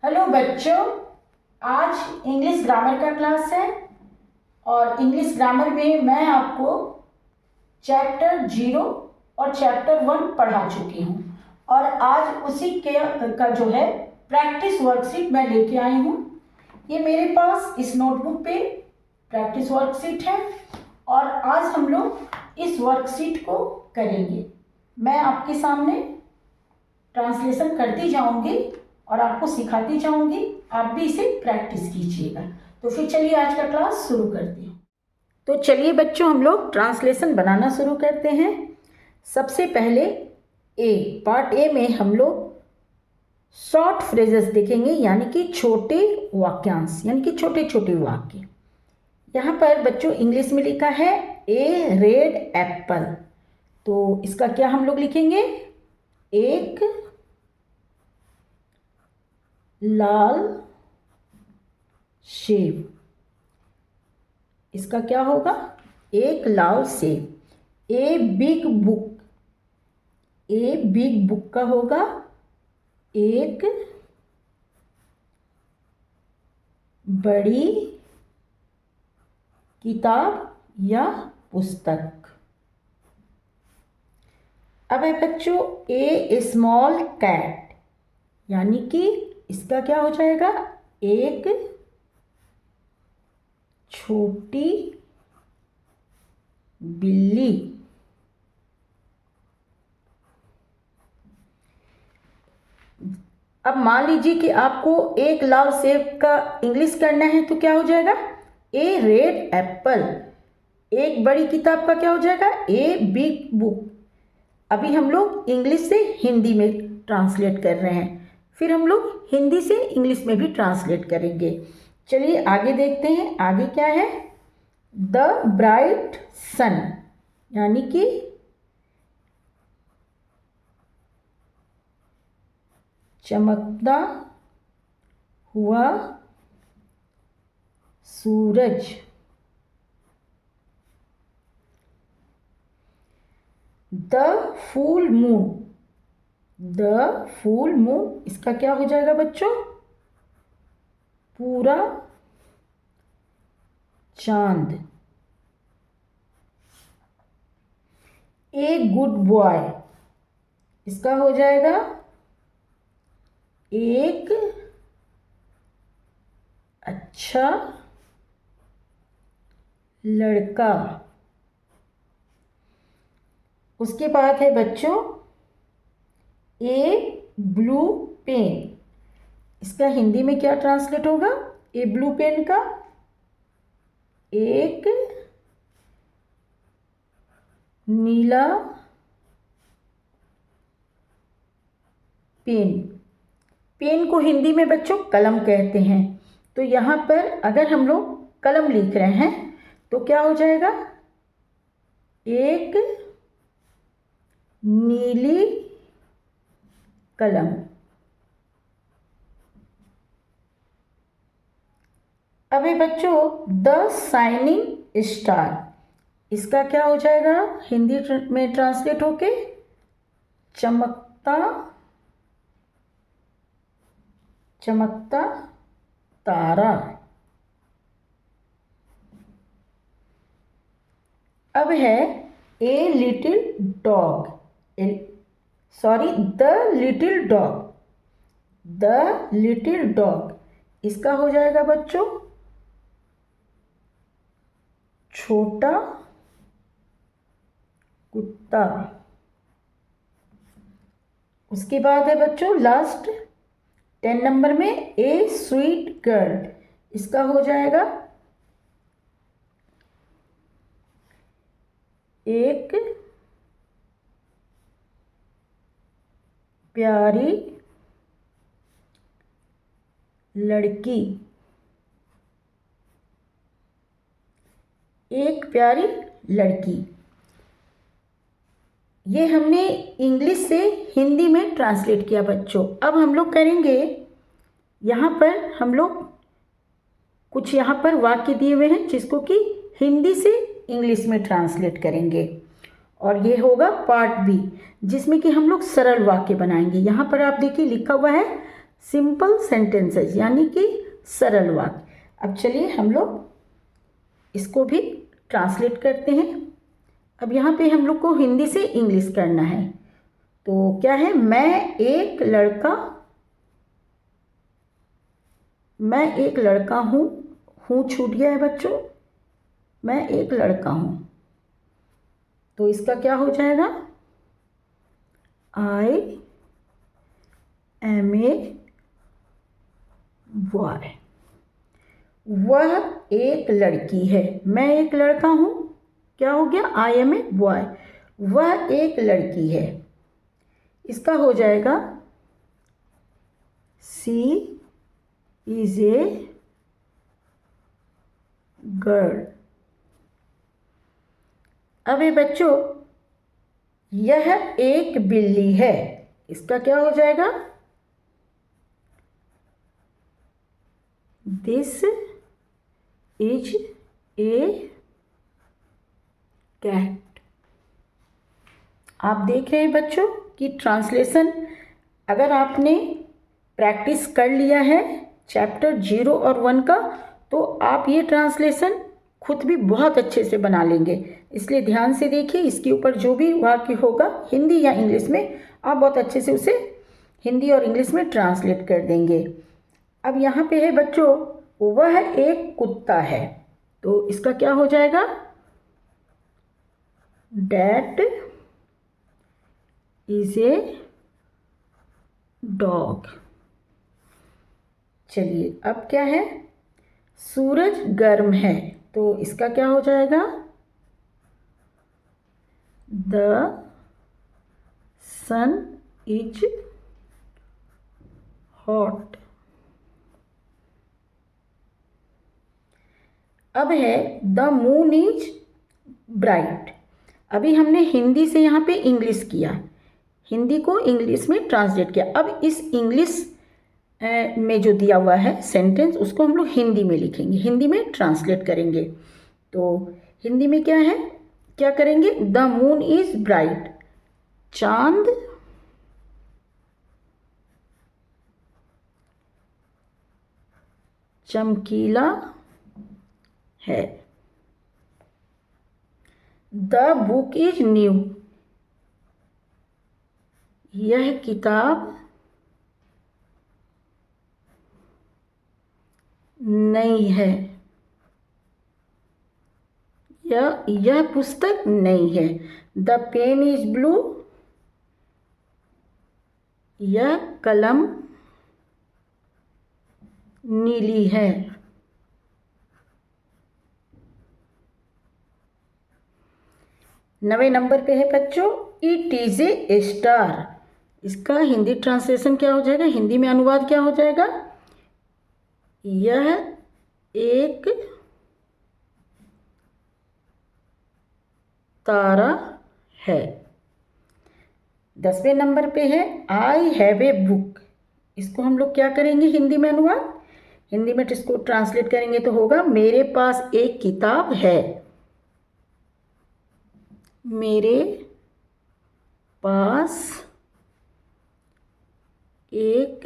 Hello बच्चों, आज English grammar का क्लास है और इंग्लिश ग्रामर में मैं आपको चैप्टर 0 और चैप्टर 1 पढ़ा चुकी हूँ और आज उसी के का जो है प्रैक्टिस वर्कशीट मैं लेके आई हूँ। ये मेरे पास इस नोटबुक पे प्रैक्टिस वर्कशीट है और आज हम लोग इस वर्कशीट को करेंगे। मैं आपके सामने ट्रांसलेशन करती जाऊंगी और आपको सिखाती जाऊंगी, आप भी इसे प्रैक्टिस कीजिएगा। तो फिर चलिए आज का क्लास शुरू करते हैं। तो चलिए बच्चों, हम लोग ट्रांसलेशन बनाना शुरू करते हैं। सबसे पहले पार्ट ए में हम लोग शॉर्ट फ्रेजेस देखेंगे, यानी कि छोटे वाक्यांश, यानी कि छोटे छोटे वाक्य। यहाँ पर बच्चों इंग्लिश में लिखा है ए रेड एप्पल, तो इसका क्या हम लोग लिखेंगे? एक लाल सेब। इसका क्या होगा? एक लाल सेब। A big book, a big book का होगा एक बड़ी किताब या पुस्तक। अब है बच्चों ए स्मॉल कैट, यानी कि इसका क्या हो जाएगा? एक छोटी बिल्ली। अब मान लीजिए कि आपको एक लाल सेब का इंग्लिश करना है, तो क्या हो जाएगा? ए रेड एप्पल। एक बड़ी किताब का क्या हो जाएगा? A big book. अभी हम लोग इंग्लिश से हिंदी में ट्रांसलेट कर रहे हैं, फिर हम लोग हिंदी से इंग्लिश में भी ट्रांसलेट करेंगे। चलिए आगे देखते हैं, आगे क्या है? द ब्राइट सन, यानी कि चमकता हुआ सूरज। The full moon, the full moon, इसका क्या हो जाएगा बच्चों? पूरा चांद। ए गुड बॉय, इसका हो जाएगा एक अच्छा लड़का। उसके बाद है बच्चों ए ब्लू पेन, इसका हिंदी में क्या ट्रांसलेट होगा? ए ब्लू पेन का एक नीला पेन। पेन को हिंदी में बच्चों कलम कहते हैं, तो यहाँ पर अगर हम लोग कलम लिख रहे हैं तो क्या हो जाएगा? एक नीली कलम। अभी बच्चों द शाइनिंग स्टार, इसका क्या हो जाएगा हिंदी में ट्रांसलेट होके? चमकता चमकता तारा। अब है a little dog, sorry the little dog, the little dog, इसका हो जाएगा बच्चों छोटा कुत्ता। उसके बाद है बच्चों लास्ट 10 नंबर में ए स्वीट गर्ल, इसका हो जाएगा एक प्यारी लड़की। एक प्यारी लड़की, ये हमने इंग्लिश से हिंदी में ट्रांसलेट किया बच्चों। अब हम लोग करेंगे, यहाँ पर हम लोग कुछ यहाँ पर वाक्य दिए हुए हैं जिसको कि हिंदी से इंग्लिश में ट्रांसलेट करेंगे, और ये होगा पार्ट बी, जिसमें कि हम लोग सरल वाक्य बनाएंगे। यहाँ पर आप देखिए लिखा हुआ है सिंपल सेंटेंसेस यानी कि सरल वाक्य। अब चलिए हम लोग इसको भी ट्रांसलेट करते हैं। अब यहाँ पे हम लोग को हिंदी से इंग्लिश करना है। तो क्या है, मैं एक लड़का हूँ छूट गया है बच्चों, मैं एक लड़का हूँ। तो इसका क्या हो जाएगा, आई एम ए बॉय। वह एक लड़की है, मैं एक लड़का हूँ, क्या हो गया, आई एम ए बॉय। वह एक लड़की है, इसका हो जाएगा सी इज ए गर्ल। अब ये बच्चों, यह एक बिल्ली है, इसका क्या हो जाएगा, दिस इज ए कैट। आप देख रहे हैं बच्चों कि ट्रांसलेशन अगर आपने प्रैक्टिस कर लिया है चैप्टर 0 और 1 का, तो आप ये ट्रांसलेशन खुद भी बहुत अच्छे से बना लेंगे। इसलिए ध्यान से देखिए, इसके ऊपर जो भी वाक्य होगा हिंदी या इंग्लिश में, आप बहुत अच्छे से उसे हिंदी और इंग्लिश में ट्रांसलेट कर देंगे। अब यहाँ पे है बच्चों, वह एक कुत्ता है, तो इसका क्या हो जाएगा, डैट इज ए डॉग। चलिए अब क्या है, सूरज गर्म है, तो इसका क्या हो जाएगा, द सन इज हॉट। अब है द मून इज ब्राइट। अभी हमने हिंदी से यहाँ पे इंग्लिश किया, हिंदी को इंग्लिश में ट्रांसलेट किया। अब इस इंग्लिश में जो दिया हुआ है सेंटेंस, उसको हम लोग हिंदी में लिखेंगे, हिंदी में ट्रांसलेट करेंगे। तो हिंदी में क्या है, क्या करेंगे, द मून इज ब्राइट, चांद चमकीला है, द बुक इज न्यू, यह किताब नई है, यह पुस्तक नई है, द पेन इज ब्लू, यह कलम नीली है। नवे नंबर पे है बच्चों, इट इज ए स्टार। इसका हिंदी ट्रांसलेशन क्या हो जाएगा, हिंदी में अनुवाद क्या हो जाएगा, यह एक तारा है। 10वें नंबर पे है, आई हैव ए बुक। इसको हम लोग क्या करेंगे हिंदी में अनुवाद, हिंदी में इसको ट्रांसलेट करेंगे तो होगा, मेरे पास एक किताब है, मेरे पास एक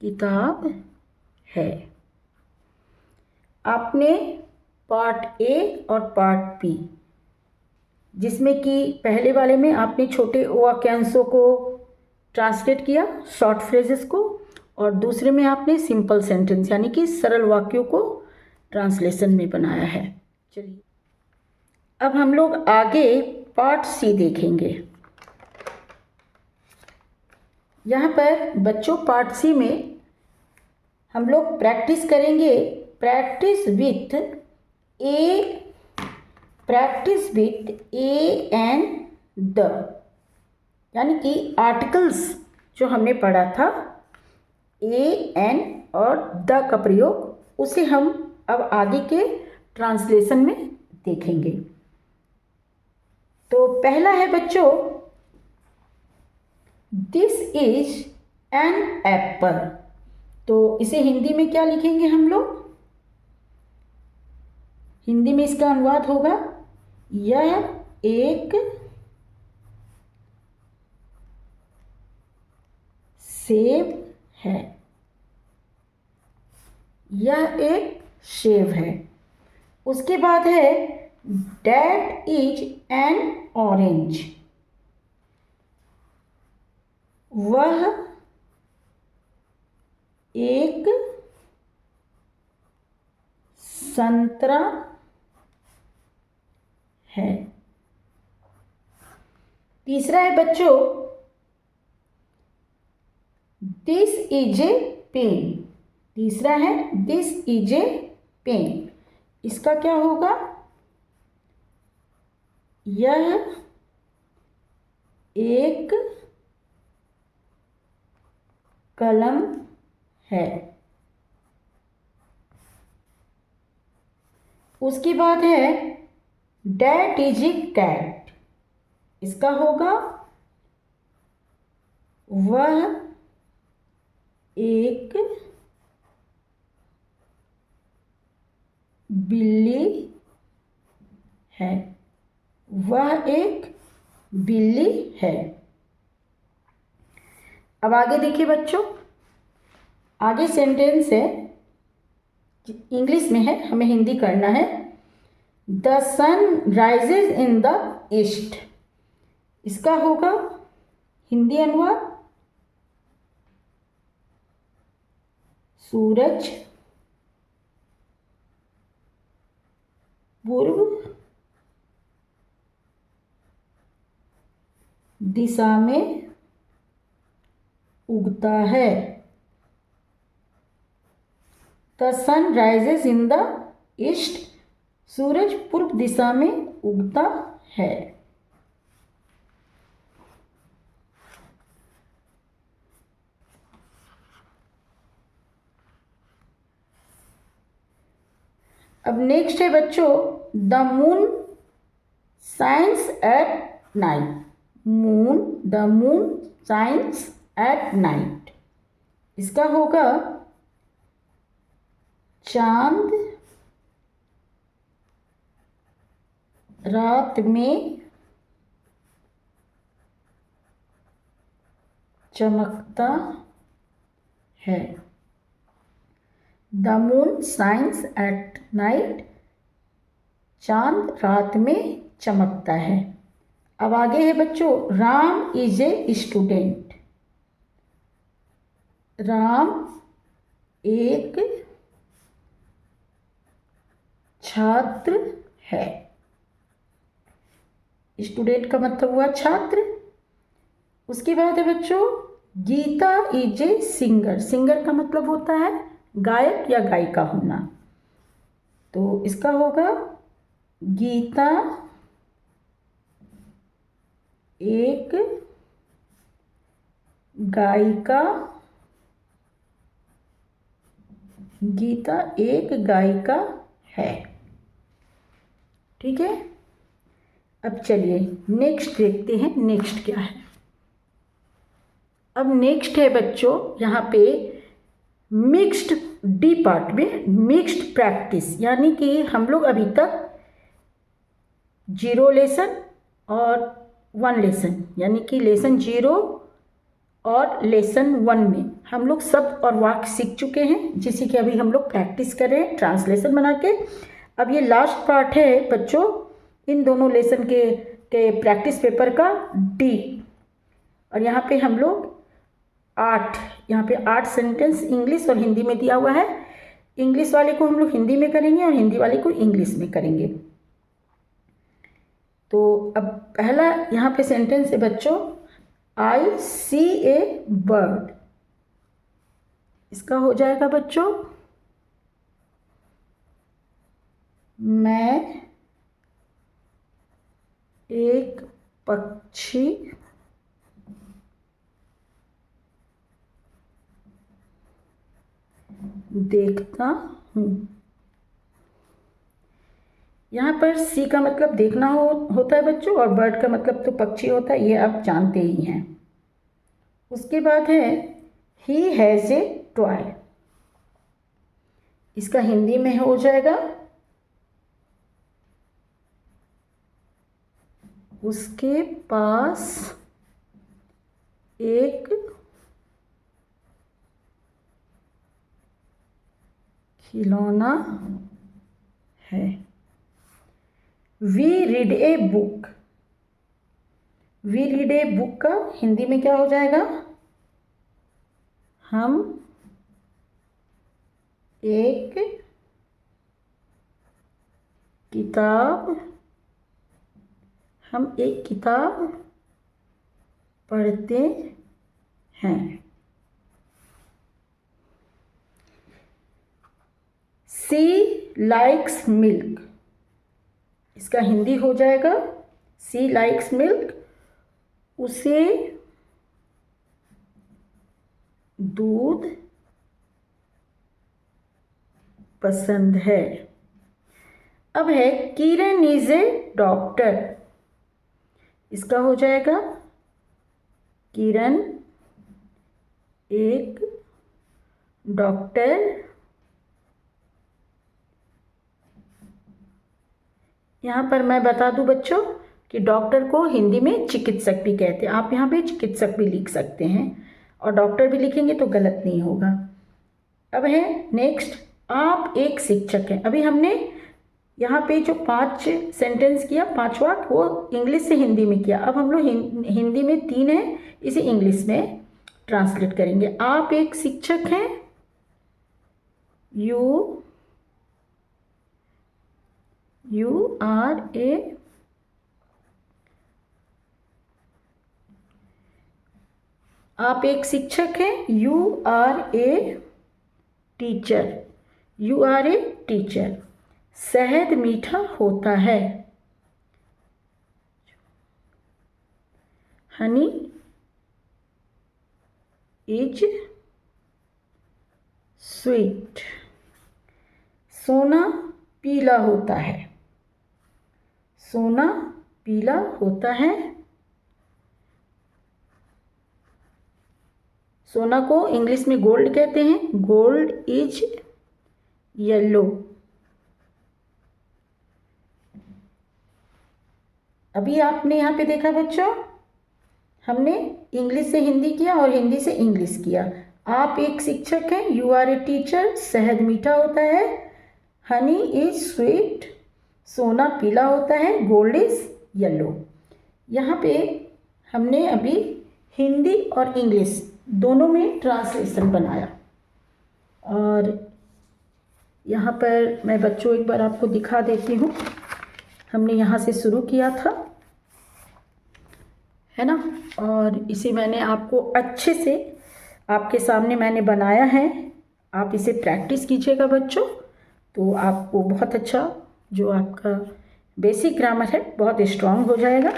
किताब है। आपने पार्ट ए और पार्ट बी, जिसमें कि पहले वाले में आपने छोटे वाक्यांशों को ट्रांसलेट किया, शॉर्ट फ्रेजेस को, और दूसरे में आपने सिंपल सेंटेंस यानी कि सरल वाक्यों को ट्रांसलेशन में बनाया है। चलिए अब हम लोग आगे पार्ट सी देखेंगे। यहाँ पर बच्चों पार्ट सी में हम लोग प्रैक्टिस करेंगे, practice with A and the, यानी कि आर्टिकल्स जो हमने पढ़ा था ए एन और द का प्रयोग, उसे हम अब आगे के ट्रांसलेशन में देखेंगे। तो पहला है बच्चों, दिस इज एन एप्पल। तो इसे हिंदी में क्या लिखेंगे हम लोग, हिंदी में इसका अनुवाद होगा, यह एक सेब है। यह एक सेब है। उसके बाद है That is an orange। वह एक संतरा है। तीसरा है बच्चों दिस इज ए पेन। तीसरा है दिस इज ए पेन। इसका क्या होगा? यह एक कलम है। उसके बाद है डैट इज ए कैट। इसका होगा वह एक बिल्ली है। वह एक बिल्ली है। अब आगे देखिए बच्चों, आगे सेंटेंस है, इंग्लिश में है, हमें हिंदी करना है। The sun rises in the east. इसका होगा हिंदी अनुवाद सूरज पूर्व दिशा में उगता है। The sun rises in the east. सूरज पूर्व दिशा में उगता है। अब नेक्स्ट है बच्चों the moon shines at night. The moon shines at night. इसका होगा चांद रात में चमकता है। The moon shines at night. चांद रात में चमकता है। अब आगे है बच्चों Ram is a student. Ram एक छात्र है। स्टूडेंट का मतलब हुआ छात्र। उसके बाद है बच्चों Geeta is a singer. Singer का मतलब होता है गायक या गायिका होना। तो इसका होगा गीता एक गायिका। गीता एक गायिका है। ठीक है। अब चलिए नेक्स्ट देखते हैं नेक्स्ट क्या है। अब नेक्स्ट है बच्चों यहाँ पे मिक्स्ड डी पार्ट में मिक्स्ड प्रैक्टिस, यानी कि हम लोग अभी तक 0 लेसन और 1 लेसन यानी कि लेसन 0 और लेसन 1 में हम लोग शब्द और वाक्य सीख चुके हैं, जिसे कि अभी हम लोग प्रैक्टिस कर रहे हैं ट्रांसलेशन बना के। अब ये लास्ट पार्ट है बच्चों इन दोनों लेसन के प्रैक्टिस पेपर का डी। और यहाँ पे हम लोग 8 सेंटेंस इंग्लिश और हिंदी में दिया हुआ है। इंग्लिश वाले को हम लोग हिंदी में करेंगे और हिंदी वाले को इंग्लिश में करेंगे। तो अब पहला यहाँ पे सेंटेंस है बच्चों आई सी ए बर्ड। इसका हो जाएगा बच्चों मैं एक पक्षी देखता हूँ। यहाँ पर सी का मतलब देखना होता है बच्चों, और बर्ड का मतलब तो पक्षी होता है, ये आप जानते ही हैं। उसके बाद है ही हैज़ ए टॉय। इसका हिंदी में हो जाएगा उसके पास एक खिलौना है। We read a book. We read a book का हिंदी में क्या हो जाएगा? हम एक किताब पढ़ते हैं। सी लाइक्स मिल्क, इसका हिंदी हो जाएगा सी लाइक्स मिल्क, उसे दूध पसंद है। अब है किरण इज ए डॉक्टर, इसका हो जाएगा किरण एक डॉक्टर। यहाँ पर मैं बता दूं बच्चों कि डॉक्टर को हिंदी में चिकित्सक भी कहते हैं। आप यहाँ पे चिकित्सक भी लिख सकते हैं और डॉक्टर भी लिखेंगे तो गलत नहीं होगा। अब है नेक्स्ट, आप एक शिक्षक हैं। अभी हमने यहाँ पे जो 5 सेंटेंस किया, 5 वाक्य, वो इंग्लिश से हिंदी में किया। अब हम लोग हिंदी में 3 है, इसे इंग्लिश में ट्रांसलेट करेंगे। आप एक शिक्षक हैं, यू आर ए आप एक शिक्षक हैं, you are a teacher, you are a teacher. शहद मीठा होता है, हनी इज स्वीट। सोना पीला होता है, सोना पीला होता है। सोना को इंग्लिश में गोल्ड कहते हैं, गोल्ड इज येलो। अभी आपने यहाँ पे देखा बच्चों, हमने इंग्लिश से हिंदी किया और हिंदी से इंग्लिश किया। आप एक शिक्षक हैं, यू आर ए टीचर, शहद मीठा होता है, हनी इज स्वीट, सोना पीला होता है, गोल्ड इज येलो। यहाँ पे हमने अभी हिंदी और इंग्लिश दोनों में ट्रांसलेशन बनाया। और यहाँ पर मैं बच्चों एक बार आपको दिखा देती हूँ। हमने यहाँ से शुरू किया था, है ना, और इसे मैंने आपको अच्छे से आपके सामने मैंने बनाया है। आप इसे प्रैक्टिस कीजिएगा बच्चों, तो आपको बहुत अच्छा जो आपका बेसिक ग्रामर है बहुत स्ट्रांग हो जाएगा।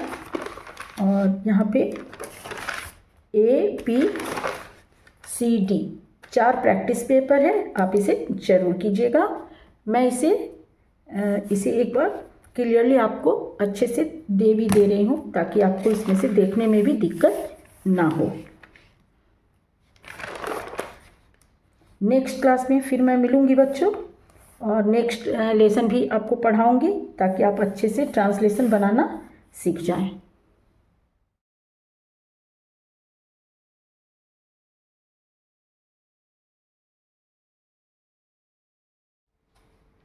और यहाँ पे ABCD 4 प्रैक्टिस पेपर है, आप इसे ज़रूर कीजिएगा। मैं इसे एक बार क्लियरली आपको अच्छे से दे रही हूँ ताकि आपको इसमें से देखने में भी दिक्कत ना हो। नेक्स्ट क्लास में फिर मैं मिलूँगी बच्चों, और नेक्स्ट लेसन भी आपको पढ़ाऊँगी ताकि आप अच्छे से ट्रांसलेशन बनाना सीख जाएं।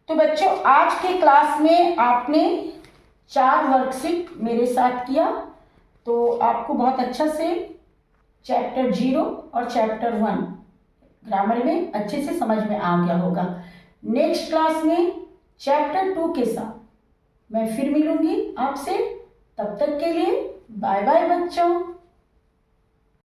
तो बच्चों आज के क्लास में आपने 4 वर्कशीट मेरे साथ किया, तो आपको बहुत अच्छा से चैप्टर 0 और चैप्टर 1 ग्रामर में अच्छे से समझ में आ गया होगा। नेक्स्ट क्लास में चैप्टर 2 के साथ मैं फिर मिलूंगी आपसे। तब तक के लिए बाय बाय बच्चों।